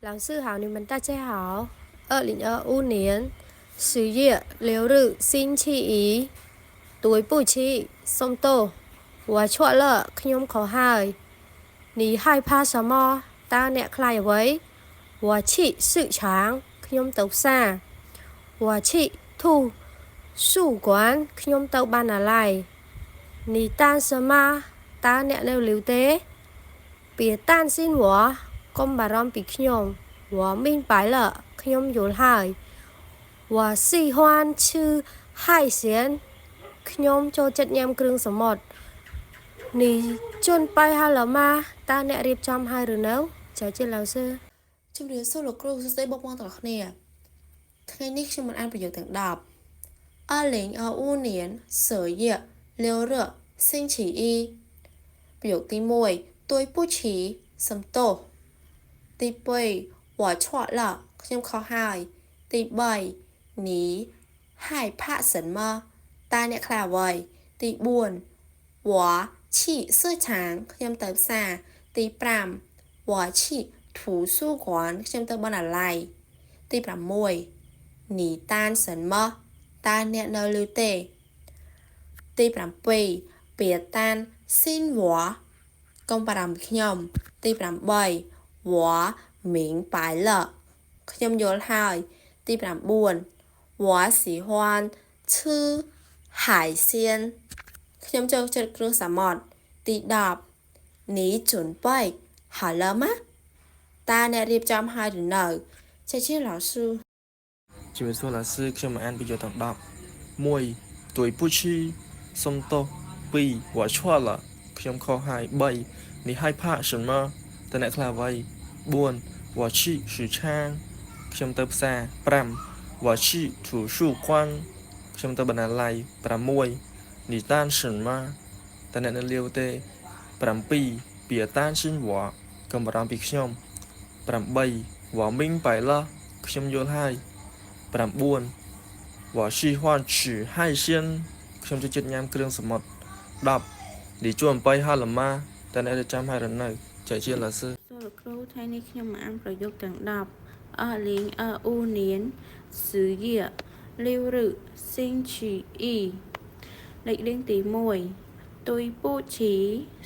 老师好，你们大家好。2025年10月6日星期一tuổi buổi chiều sông tô 我错了ខ្ញុំខុសហើយ你害怕什么តើអ្នកខ្លាចអ្វី我去市场ខ្ញុំទៅផ្សារ我去图书馆ខ្ញុំទៅបណ្ណាល័យ你担什么តើអ្នកនៅលីវទេ别担心我កុំបារម្ភពីខ្ញុំ我明白了ខ្ញុំយល់ហើយ我喜欢吃海鲜ខ្ញុំចូលចិត្តញ៉ាំគ្រឿងសមុទ្រនេះជន់បាយហើយឡម៉ាតើអ្នករៀបចំហើយឬនៅចាជាឡៅសឺជំរាបសួរលោកគ្រូសួស្តីបងប្អូនទាំងអស់គ្នាថ្ងៃនេះខ្ញុំបានអានប្រយោគទាំង102025年10月6日星期一ប្រយោគទី1对不起សំទោសទី2我错了ខ្ញុំខុសហើយទី3你害怕什么តើអ្នកខ្លាចអ្វីទី4我去市场ខ្ញុំទៅផ្សារទី5我去图书馆ខ្ញុំទៅបណ្ណាល័យទី6你担什么តើអ្នកនៅលឺទេទី7别担心我កុំបារម្ភខ្ញុំទី8我明白了ខ្ញុំយល់ហើយទី9我喜欢吃海鲜ខ្ញុំចូលចិត្តគ្រឿងសមុទ្រទី10你准备好了吗តើអ្នករៀបចំហើយឬនៅ谢谢老师ជំរាបសួរ老师ខ្ញុំមកអានប្រយោគទាំង10 1对不起សុំទោស2我错了ខ្ញុំខុសហើយ3你害怕什么តើអ្នកខ្លាចអ្វី4我去市场ខ្ញុំទៅផ្សារ5我去图书馆ខ្ញុំទៅបណ្ណាល័យ6你担什么តើអ្នកនៅលាវទេ7别担心我កុំបារម្ភពីខ្ញុំ8我明白了ខ្ញុំយល់ហើយ9我喜欢吃海鲜ខ្ញុំចូលចិត្តញ៉ាំគ្រឿងសមុទ្រ10你准备好了吗តើអ្នករៀបចំហើយឬនៅចែកជាលាសឺសួរលោកគ្រូថ្ងៃនេះខ្ញុំមកអានប្រយោគទាំង102025年10月6日星期一លេខរៀងទី1对不起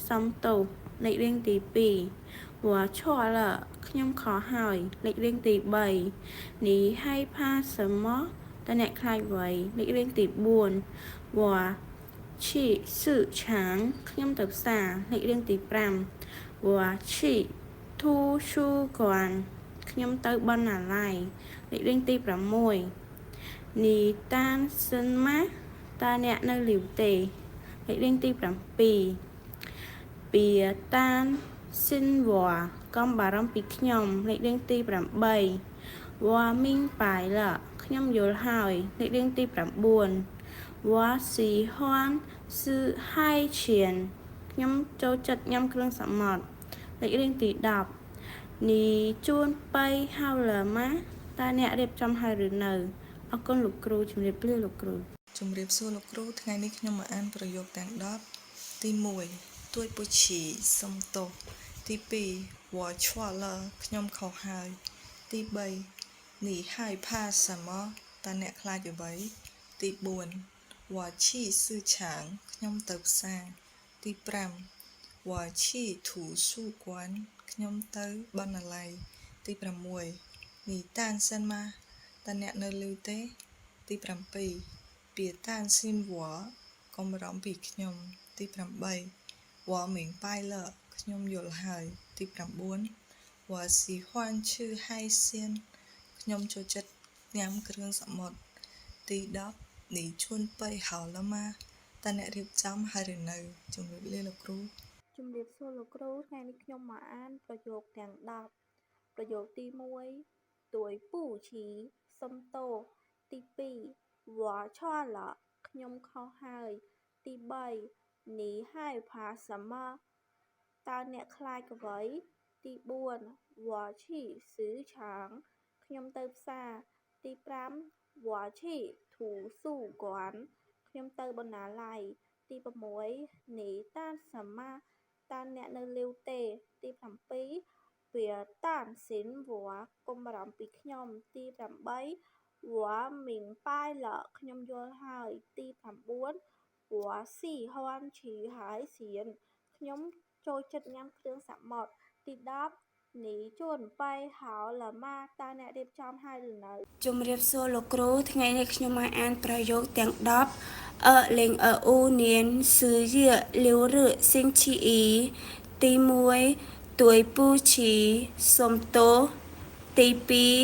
សំទោសលេខរៀងទី2我错了ខ្ញុំខុសហើយលេខរៀងទី3你害怕什么តើអ្នកខ្លាចអ្វីលេខរៀងទី4我去市场ខ្ញុំទៅផ្សារលេខរៀងទី5我去图书馆ខ្ញុំទៅបណ្ណាល័យលេខរៀងទី6你担什么តើអ្នកនៅលីវទេលេខរៀងទី7别担心我កុំបារម្ភពីខ្ញុំលេខរៀងទី8我明白了ខ្ញុំយល់ហើយលេខរៀងទី9我喜欢吃海鲜ខ្ញុំចូលចិត្តញ៉ាំគ្រឿងសមុទ្រលេខរៀងទី10នីជួនបីហៅលម៉ាតើអ្នករៀបចំហើយឬនៅអរគុណលោកគ្រូជំរាបលាលោកគ្រូជំរាបសួរលោកគ្រូថ្ងៃនេះខ្ញុំមកអានប្រយោគទាំង10ទី1对不起សុំទោសទី2我错了ខ្ញុំខុសហើយទី3你害怕什么តើអ្នកខ្លាចអ្វីទី4我去市场ខ្ញុំទៅផ្សារទី5我去图书馆ខ្ញុំទៅបណ្ណាល័យទី6你担心吗តើអ្នកនៅលីវទេទី7别担心我កុំបារម្ភពីខ្ញុំទី8我明白了ខ្ញុំយល់ហើយទី9我喜欢吃海鲜ខ្ញុំចូលចិត្តញ៉ាំគ្រឿងសមុទ្រទី10你准备好了吗តើអ្នករៀបចំហើយឬនៅជំរាបលាលោកគ្រូជំរាបសួរលោកគ្រូថ្ងៃនេះខ្ញុំមកអានប្រយោគទាំង10ប្រយោគទី1对不起សុំទោសទី2我错了ខ្ញុំខុសហើយទី3你害怕什么តើអ្នកខ្លាចអ្វីទី4我去市场ខ្ញុំទៅផ្សារទី5我去图书馆ខ្ញុំទៅបណ្ណាល័យទី6你担什么តើអ្នកនៅលីវទេទី7别វាតានសិនវ៉ាកុំបារម្ភពីខ្ញុំទី8វ៉ាមីងប៉ាយឡខ្ញុំយល់ហើយទី9វ៉ាស៊ីហ៊ាន់ឈីហើយសៀនខ្ញុំចូលចិត្តញ៉ាំគ្រឿងសមុទ្រទី10នេះជួនបៃហៅឡាម៉ាតើអ្នករៀបចំហើយឬនៅជំរាបសួរលោកគ្រូថ្ងៃនេះខ្ញុំមកអានប្រយោគទាំង10លេងអ៊ូនៀនស៊ឺយឺលីវរឺស៊ីងឈីអ៊ីទី1ទួយពូឈីសុំទោសទី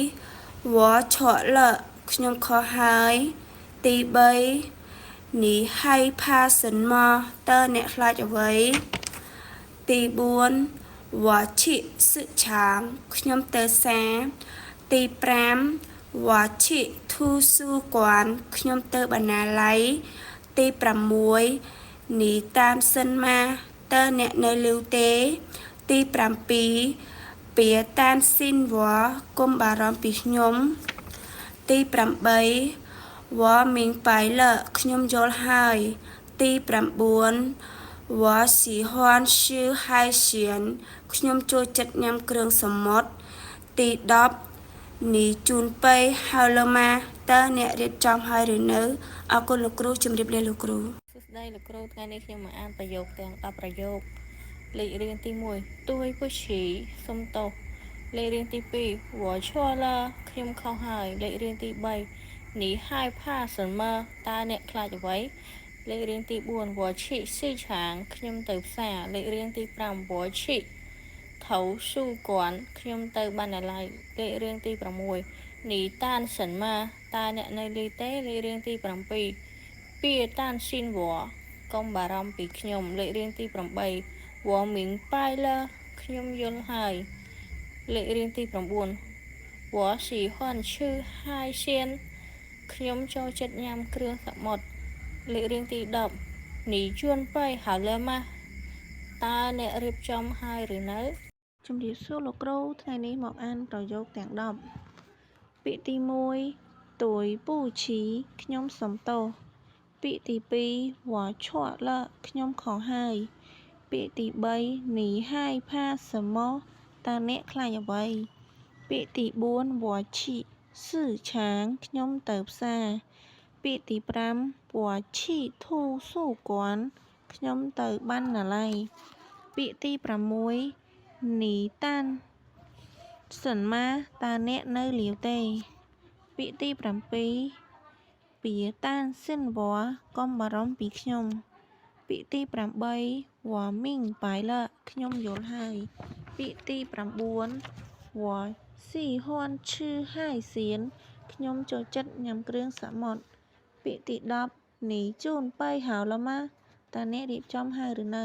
2វ៉ាឆក់លខ្ញុំខុសហើយទី3នេះហើយផាសិនមកតើអ្នកខ្លាចអ្វីទី4វ៉ាឈីសឹឆាងខ្ញុំទៅសាទី5វ៉ាឈីធូស៊ូគាន់ខ្ញុំទៅបណ្ណាល័យទី6នេះតាមសិនមកតើអ្នកនៅលីវទេទី7ពីតានស៊ីនវ៉ាកុំបារម្ភពីខ្ញុំទី8វ៉ាមីងប៉ៃឡខ្ញុំយល់ហើយទី9វ៉ាស៊ីហ៊ាន់ឈឺហើយសៀនខ្ញុំចូលចិត្តញ៉ាំគ្រឿងសមុទ្រទី10នេះជូនបៃហៅឡម៉ាតើអ្នករៀបចំហើយឬនៅអរគុណលោកគ្រូជំរាបលាលោកគ្រូសួស្តីលោកគ្រូថ្ងៃនេះខ្ញុំមកអានប្រយោគទាំង10ប្រយោគលេខរៀងទី1ទួយពុឈីសុំទោសលេខរៀងទី2វ៉ាឈွာឡាខ្ញុំខុសហើយលេខរៀងទី3នេះហើយផាសិនមើតើអ្នកខ្លាចអ្វីលេខរៀងទី4វ៉ាឈីស៊ីឆាងខ្ញុំទៅផ្សារលេខរៀងទី5វ៉ាឈីថៅស៊ូគាន់ខ្ញុំទៅបណ្ណាល័យលេខរៀងទី6នេះតានសិនម៉ាតើអ្នកនៅលីទេលេខរៀងទី7ពីតានស៊ីនវ៉ាកុំបារម្ភពីខ្ញុំលេខរៀងទី8វ៉ាមីងប៉ៃឡខ្ញុំយល់ហើយលេខរៀងទី9វ៉ាស៊ីហ៊ាន់ឈឺហើយសៀនខ្ញុំចូលចិត្តញ៉ាំគ្រឿងសមុទ្រលេខរៀងទី10នេះជួនបៃហៅឡម៉ាតើអ្នករៀបចំហើយឬនៅជំរាបសួរលោកគ្រូថ្ងៃនេះមកអានប្រយោគទាំង10ពាក្យទី1ទួយពូឈីខ្ញុំសុំទោសពាក្យទី2វ៉ាឆក់លខ្ញុំខុសហើយពាក្យទី3នេះហើយផាសម៉ោតើអ្នកខ្លាចអ្វីពាក្យទី4វ៉ាឈីស៊ឺឆាងខ្ញុំទៅផ្សារពាក្យទី5វ៉ាឈីធូស៊ូគាន់ខ្ញុំទៅបណ្ណាល័យពាក្យទី6នីតានសិនម៉ាតើអ្នកនៅលាវទេពាក្យទី7ពីតានសិនវ៉ាកុំបារម្ភពីខ្ញុំពាក្យទី8វ៉ាមីងប៉ៃឡខ្ញុំយល់ហើយពាក្យទី9វ៉ាស៊ីហ៊ាន់ឈឺហើយសៀនខ្ញុំចូលចិត្តញ៉ាំគ្រឿងសមុទ្រពាក្យទី10នេះជូនបៃហៅឡម៉ាតើអ្នករៀបចំហើយឬនៅ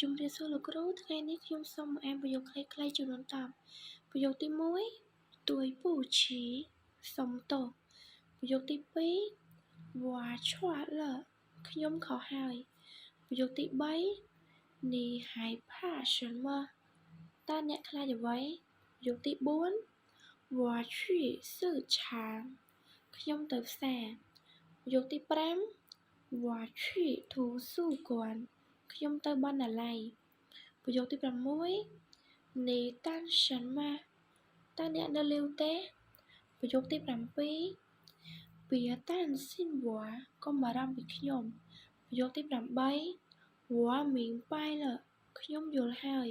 ជំរាបសួរលោកគ្រូថ្ងៃនេះខ្ញុំសូមអានប្រយោគខ្លីៗចំនួន10ប្រយោគទី1ទួយពូឈីសុំទោសប្រយោគទី2វ៉ាឆွာឡខ្ញុំខុសហើយប្រយោគទី3នេះហើយផាសិនម៉ាតើអ្នកខ្លាចអ្វីប្រយោគទី4វ៉ាឈីស៊ឺឆាងខ្ញុំទៅផ្សារប្រយោគទី5វ៉ាឈីធូស៊ូគាន់ខ្ញុំទៅបណ្ណាល័យប្រយោគទី6នេះតានសិនម៉ាតើអ្នកនៅលីវទេប្រយោគទី7ពីតានស៊ីនវ៉ាកុំបារម្ភពីខ្ញុំប្រយោគទី8វ៉ាមីងប៉ៃឡខ្ញុំយល់ហើយ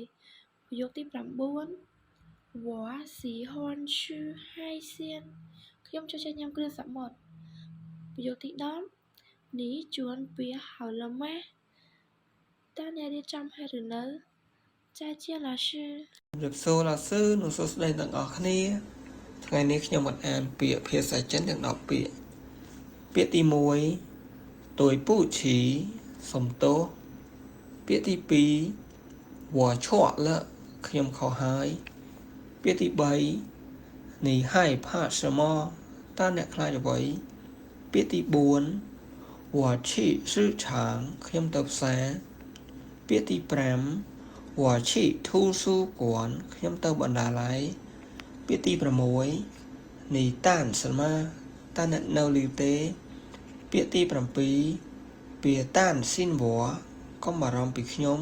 ប្រយោគទី9វ៉ាស៊ីហ៊ាន់ឈឺហើយសៀនខ្ញុំចូលចិត្តញ៉ាំគ្រឿងសមុទ្រប្រយោគទី10នេះជួនពីហៅឡម៉ាតើអ្នករៀបចំហើយឬនៅចាជាឡាស៊ឺជំរាបសួរឡាស៊ឺនិងសួស្តីទាំងអស់គ្នាថ្ងៃនេះខ្ញុំមកអានពាក្យភាសាចិនទាំង10ពាក្យពាក្យទី1ទួយពូឈីសុំទោសពាក្យទី2វ៉ាឆក់លខ្ញុំខុសហើយពាក្យទី3នេះហើយផាសម៉ោតើអ្នកខ្លាចអ្វីពាក្យទី4វ៉ាឈីស៊ឺឆាងខ្ញុំទៅផ្សារពាក្យទី5វ៉ាឈីធូស៊ូគាន់ខ្ញុំទៅបណ្ណាល័យពាក្យទី6នេះតានសិនម៉ាតើអ្នកនៅលីវទេពាក្យទី7ពីតានស៊ីនវ៉ាកុំបារម្ភពីខ្ញុំ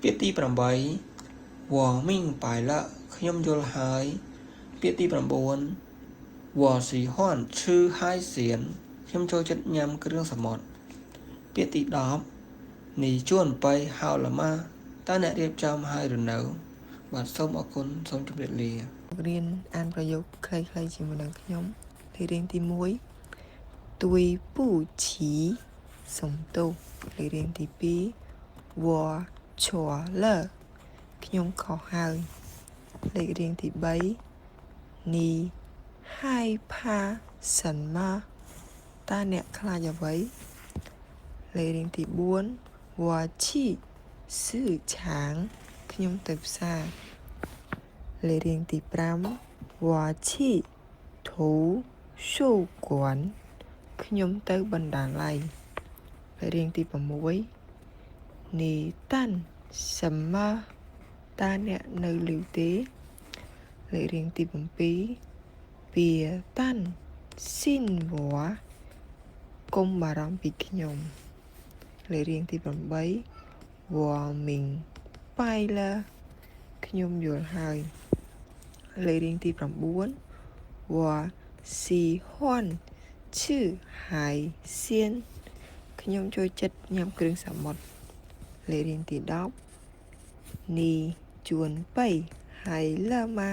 ពាក្យទី8វ៉ាមីងប៉ៃឡ ខ្ញុំយល់ហើយពាក្យទី9វ៉ាស៊ីហ៊ុនឈឺហើយសៀនខ្ញុំចូលចិត្តញ៉ាំគ្រឿងសមុទ្រពាក្យទី10នេះជួនបៃហៅឡាម៉ាតើអ្នករៀបចំហើយឬនៅបាទសូមអរគុណសូមជម្រាបលារៀនអានប្រយោគខ្លីៗជាមួយនឹងខ្ញុំលេខរៀងទី1ទួយពូឈីសំទោសលេខរៀងទី2វ៉ាឈွာលើខ្ញុំខុសហើយលេខរៀងទី3នីហើយផាសិនមកតើអ្នកខ្លាចអ្វីលេខរៀងទី4វ៉ាឈីស៊ឺឆាងខ្ញុំទៅផ្សារលេខរៀងទី5វ៉ាឈីធូសូគួនខ្ញុំទៅបណ្ណាល័យលេខរៀងទី6នីតាន់សមាតើអ្នកនៅលីវទេលេខរៀងទី7ពីតាន់ស៊ីនវ៉ាកុំបារម្ភពីខ្ញុំលេខរៀងទី8វ៉ាមីងប៉ៃឡាខ្ញុំយល់ហើយលេខរៀងទី9វ៉ាស៊ីហ៊ុនឈឺហើយសៀនខ្ញុំចូលចិត្តញ៉ាំគ្រឿងសមុទ្រលេខរៀងទី10នីជួនបៃហើយឡាម៉ា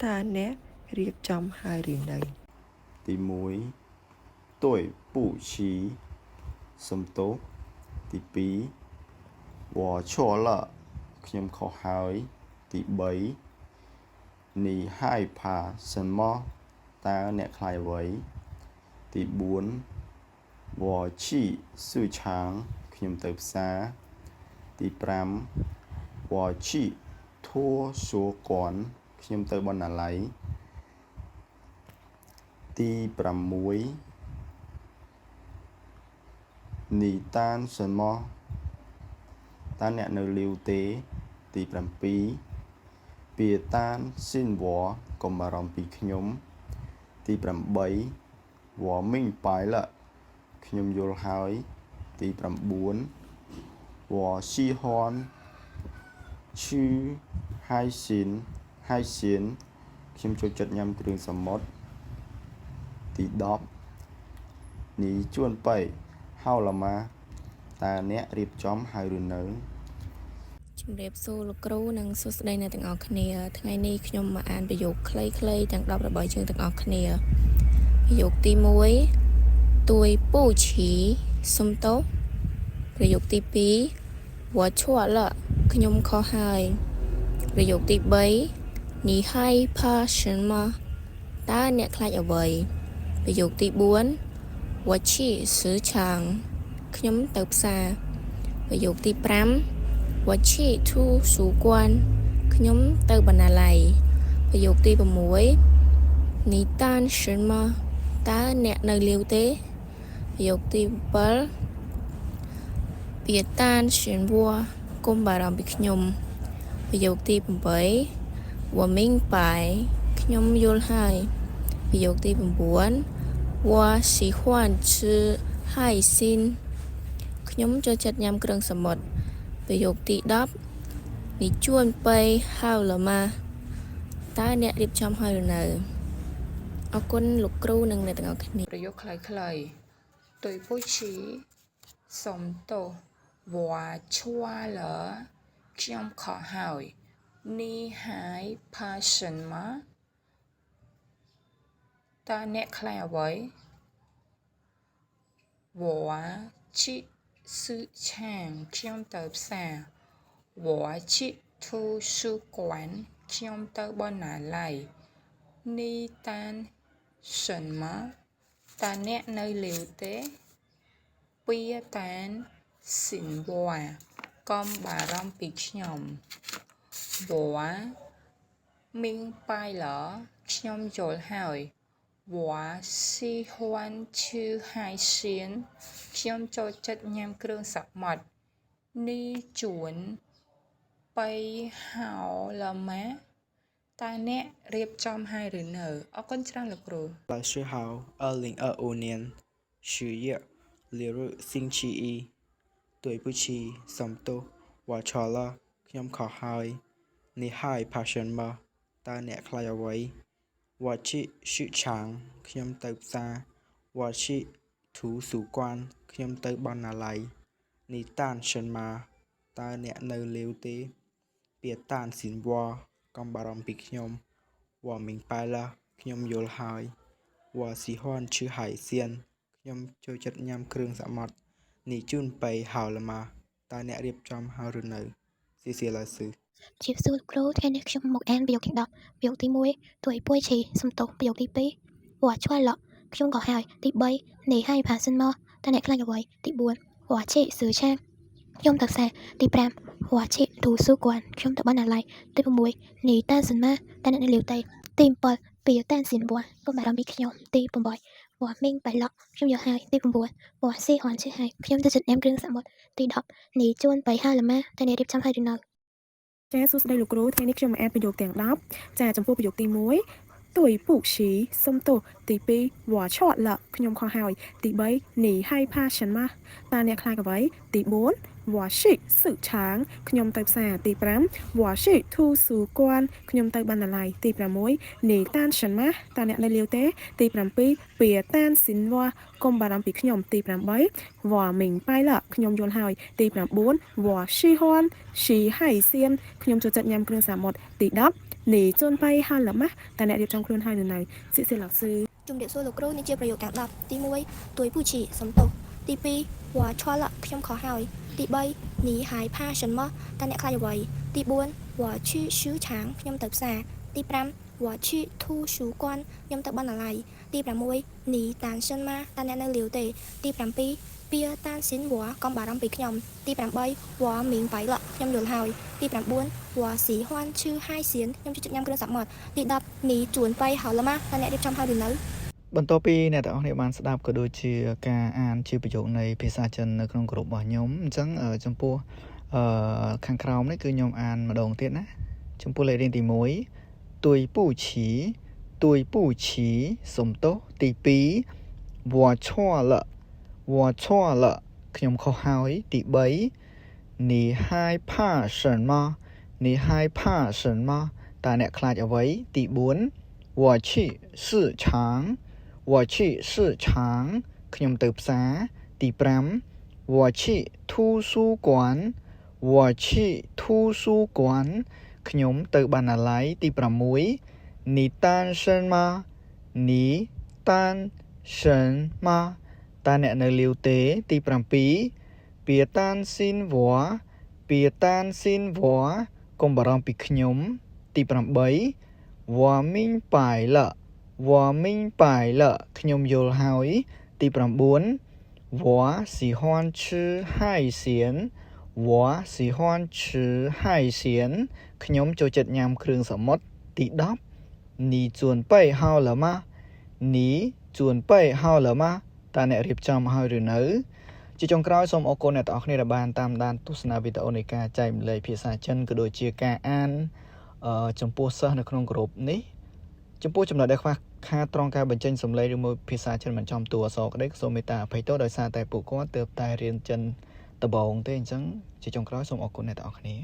តើអ្នករៀបចំហើយឬនៅទី1ទួយពូឈីសំទោសទី2វ៉ាឈွာលខ្ញុំខុសហើយទី3នីហើយផាសិនមកតើអ្នកខ្លាចអ្វីទី4វ៉ាឈីស៊ឺឆាងខ្ញុំទៅផ្សារទី5វ៉ាឈីធัวសូគួនខ្ញុំទៅបណ្ណាល័យទី6នីតានសិនមកតើអ្នកនៅលីវទេទី7ពីតានស៊ីនវ៉ាកុំបារម្ភពីខ្ញុំទី8វ៉ាមីងប៉ៃឡាខ្ញុំយល់ហើយទី9វ៉ាស៊ីហ៊ុនឈឺហើយស៊ីនខ្ញុំចូលចិត្តញ៉ាំគ្រឿងសមុទ្រទី10នេះជួនបៃហៅឡាម៉ាតើអ្នករៀបចំហើយឬនៅជំរាបសួរលោកគ្រូនិងសួស្តីអ្នកទាំងអស់គ្នាថ្ងៃនេះខ្ញុំមកអានប្រយោគខ្លីៗទាំង10របស់យើងទាំងអស់គ្នាប្រយោគទី1ទួយពូឈីសុំទោសប្រយោគទី2វ៉ាឈွာលខ្ញុំខុសហើយប្រយោគទី3នីហើយផាសិនមកតើអ្នកខ្លាចអ្វីប្រយោគទី4វ៉ាឈីស៊ឺឆាងខ្ញុំទៅផ្សារប្រយោគទី5វ៉ាឈីធូស៊ូគួនខ្ញុំទៅបណ្ណាល័យប្រយោគទី6នីតានសិនមកតើអ្នកនៅលាវទេប្រយោគទី7ពីតានសិនវ៉ាកុំបារម្ភពីខ្ញុំប្រយោគទី8វ៉ាមីងប៉ៃខ្ញុំយល់ហើយប្រយោគទី9វ៉ាស៊ីហ៊ុនឈឺហើយស៊ីនខ្ញុំចូលចិត្តញ៉ាំគ្រឿងសមុទ្រប្រយោគទី10នេះជួនបៃហៅឡាម៉ាតើអ្នករៀបចំហើយឬនៅអរគុណលោកគ្រូនិងអ្នកទាំងអស់គ្នាប្រយោគខ្លីៗទុយពូឈីសុំទោសវ៉ាឈွာលខ្ញុំខុសហើយនេះហើយផាសិនមកតើអ្នកខ្លាចអ្វីវ៉ាឈីស៊ឺឆាងខ្ញុំទៅផ្សារវ៉ាឈីធូស៊ូគួនខ្ញុំទៅបណ្ណាល័យនេះតានសិនមកតើអ្នកនៅលីវទេពីតានស៊ីនវ៉ាកុំបារម្ភពីខ្ញុំវ៉ាមីងប៉ៃឡាខ្ញុំយល់ហើយវ៉ាស៊ីហ៊ុនឈឺហើយសៀនខ្ញុំចូលចិត្តញ៉ាំគ្រឿងសមុទ្រនេះជួនបៃហៅឡាម៉ាតើអ្នករៀបចំហើយឬនៅអរគុណច្រើនលោកគ្រូ老师好，2025年10月6日星期一，对不起，សំទោស我错了ខ្ញុំខុសហើយនេះហើយផាសិនមក តើអ្នកខ្លាចអ្វី我去市场ខ្ញុំទៅផ្សារ我去图书馆ខ្ញុំទៅបណ្ណាល័យ你单身吗តើអ្នកនៅលាវទេ别担心我កុំបារម្ភពីខ្ញុំ我明白了ខ្ញុំយល់ហើយ我喜欢吃海鲜ខ្ញុំចូលចិត្តញ៉ាំគ្រឿងសមុទ្រ你准备好了吗តើអ្នករៀបចំហើយឬនៅ谢谢老师 ជាសួរលោកគ្រូថ្ងៃនេះខ្ញុំមកអានប្រយោគទាំង10ប្រយោគទី1ទួយពួយឈីសំទោសប្រយោគទី2វ៉ាឆ្វឡក់ខ្ញុំក៏ហើយទី3នេះឲ្យផាសិនមកតើអ្នកខ្លាចអ្វីទី4វ៉ាឈីសឺឆាខ្ញុំទៅផ្សារទី5វ៉ាឈីទូស៊ូគួនខ្ញុំទៅបណ្ណាល័យទី6នេះតាសិនមកតើអ្នកនៅលាវទេទី7ពីតានសិនវ៉ាកុំបារម្ភពីខ្ញុំទី8វ៉ាមីងបៃឡក់ខ្ញុំយកហើយទី9វ៉ាស៊ីហွန်ឈឺហើយខ្ញុំទៅចិត្តញ៉ាំគ្រឿងសមុទ្រទី10នេះជួនបៃហាលម៉ាតើអ្នករៀបចំហើយឬនៅ ចាសួស្តីលោកគ្រូថ្ងៃនេះខ្ញុំមកអានប្រយោគទាំង10ចាចំពោះប្រយោគទី1ទួយពុកឈីសុំទោសទី2វ៉ាឆត់លខ្ញុំខុសហើយទី3នេះឲ្យផាសិនមកតើអ្នកខ្លាចអ្វីទី4វ៉ាស៊ីសឹកឆាងខ្ញុំទៅផ្សារទី5វ៉ាស៊ីធូស៊ូគួនខ្ញុំទៅបណ្ណាល័យទី6នេះតានសិនមកតើអ្នកនៅលាវទេទី7ពីតានសិនវ៉ាកុំបារម្ភពីខ្ញុំទី8វ៉ាមីងប៉ៃឡាខ្ញុំយល់ហើយទី9វ៉ាស៊ីហွန်ស៊ីហៃសៀនខ្ញុំចូលចិត្តញ៉ាំគ្រឿងសមុទ្រទី10នេះជូនបៃហាលម៉ាតើអ្នករៀបចំខ្លួនហើយនៅនៅសិសិលាក់sưជំរាបសួរលោកគ្រូនេះជាប្រយោគទាំង10ទី1ទួយពូឈីសំទោសទី2វ៉ាឆ្វឡក់ខ្ញុំខុសហើយទី3នេះហើយផាសិនមកតើអ្នកខ្លាចអ្វីទី4វ៉ាឈីឈឺឆាងខ្ញុំទៅផ្សារទី5វ៉ាឈីធូស៊ូគួនខ្ញុំទៅបណ្ណាល័យទី6នេះតានសិនមកតើអ្នកនៅលាវទេទី7ពីតានសិនវ៉ាកុំបារម្ភពីខ្ញុំទី8វ៉ាមីងបៃឡក់ខ្ញុំយល់ហើយទី9វ៉ាស៊ីហွန်ឈឺហៃសៀនខ្ញុំជួយញ៉ាំគ្រឿងសមុទ្រទី10នេះជួនបៃហៅឡម៉ាតើអ្នករៀបចំហើយឬនៅ បន្ទាប់ពីអ្នកទាំងអស់គ្នាបានស្ដាប់ក៏ដូចជាការអានជាប្រយោគនៃភាសាចិននៅក្នុងក្រុមរបស់ខ្ញុំអញ្ចឹងចំពោះខាងក្រោមនេះគឺខ្ញុំអានម្ដងទៀតណាចំពោះលេខរៀងទី1ទួយពូឈីសុំទោសទី2វ៉ាឆွលខ្ញុំខុសហើយទី3នេះហើយផាសិនមកតើអ្នកខ្លាចអ្វីទី4វ៉ាឈីសឺឆាងខ្ញុំទៅផ្សារទី5我去图书馆ខ្ញុំទៅបណ្ណាល័យទី6你单身吗តើអ្នកនៅលាវទេទី7别担心我កុំបារម្ភពីខ្ញុំទី8我明白了ខ្ញុំយល់ហើយទី9我喜欢吃海鲜ខ្ញុំចូលចិត្តញ៉ាំគ្រឿងសមុទ្រទី10你准备好了吗តើអ្នករៀបចំហើយឬនៅជាចុងក្រោយសូមអរគុណអ្នកទាំងអស់គ្នាដែលបានតាមដានទស្សនាវីដេអូនៃការចែកម្លែកភាសាចិនក៏ដូចជាការអានចំពោះសិស្សនៅក្នុងក្រុមនេះចំពោះចំណុចដែលខ្វះខាតត្រង់ការបញ្ចេញសំឡេងឬមួយភាសាចិនមិនចំតួអក្សរក្តីសូមមេត្តាអភ័យទោសដោយសារតែពួកគាត់ទើបតែរៀនចិនដំបូងទេអញ្ចឹងជាចុងក្រោយសូមអរគុណអ្នកទាំងអស់គ្នា